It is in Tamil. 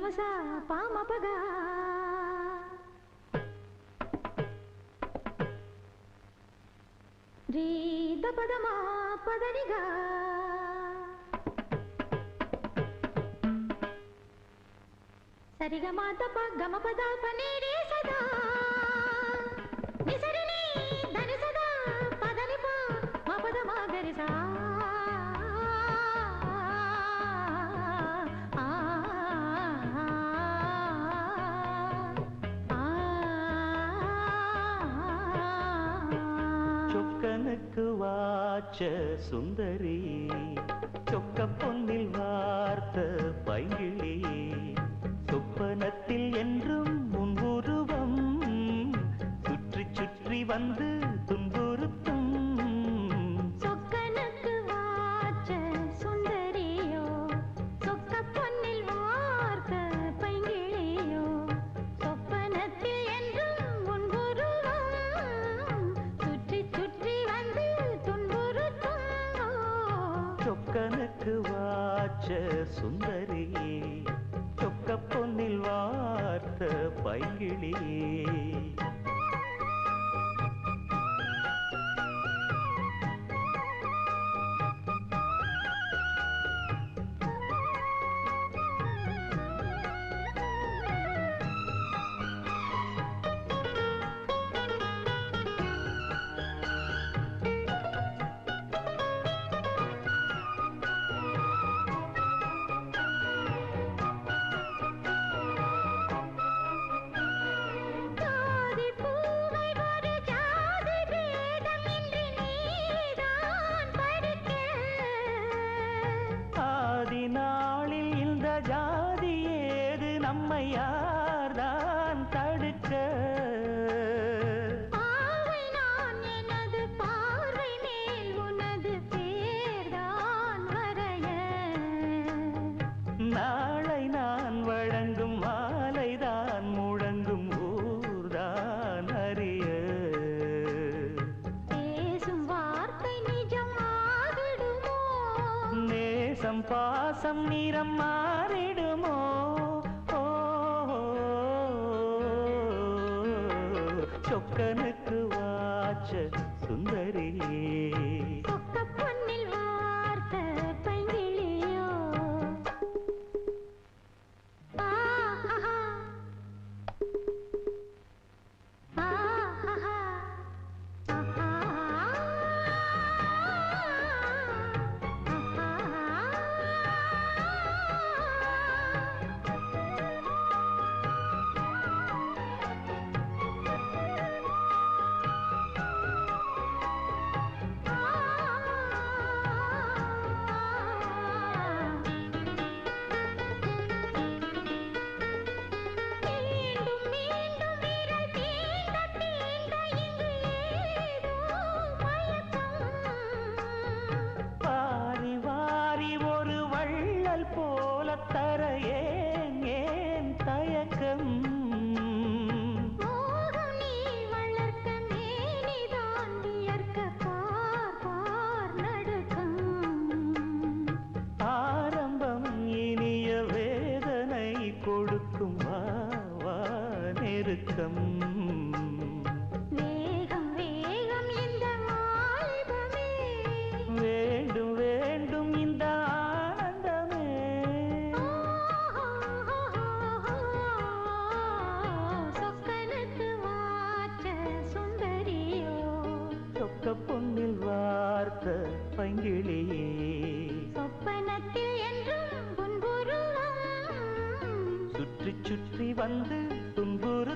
ನಿರವಸ ಪಾಮಪಗ ರೀ ದ ಪದಮ ಪದನಿಗ ಸರಿಗ ಮಾತಪ ಗಮ ಪದ ಪನೇರಿ ಸದಾ ನಿಸರಿನಿ ಧನಿ ಸದಾ ಪದನಿಪ ಮ ಪದ ಮಗರಿಸ சொக்கனுக்கு வாச்ச சுந்தரி சொக்க பொன்னில் வார்த்த பைங்கிளி சொப்பனத்தில் என்றும் முன்வுருவம் சுற்றி சுற்றி வந்து துன்புறுத்தும் சொக்கனுக்கு வாச்ச சுந்தரியோ சொக்க பொன்னில் வார்த்த பைங்கிளியோ சொப்பனத்தில் என்றும் முன்வுருவம் சுற்றி சுற்றி வந்து துன்புறுத்தும் சொக்கனுக்கு வாச்ச சுந்தரி சொக்க பொன்னில் வார்த்த பைங்கிளி நாளில் இந்த ஜாதி ஏது நம்மை யார்தான் தடுக்க பார்வை நான் எனது பார்வை மேல் உனது பேர்தான் வரைய நாளை நான் வழங்கும் மாலைதான் முழங்கும் ஊர்தான் அறிய பேசும் வார்த்தை நிஜம் ஆகிடுமோ நேசம் பாசம் நிறம் மாறிடுமோ சொக்கனுக்கு வாச்ச சுந்தரி சொக்க பொன்னில் வார்த்த பைங்கிளியோ ஆஹா ஆஹா போல தர ஏன் தயக்கம் மோகம் நீ வளர்க்க மேனி தாண்டியற்க பார் பார் நடுக்கம் ஆரம்பம் இனிய வேதனை கொடுக்கும் வா நெருக்கம் வேகம் வேகம் இந்த வாலிபமே வேண்டும் வேண்டும் இந்த பொன்னில் வார்த்த பைங்கிளியே சொப்பனத்தில் என்றும் புன்புருவம் சுற்றி சுற்றி வந்து துன்புறு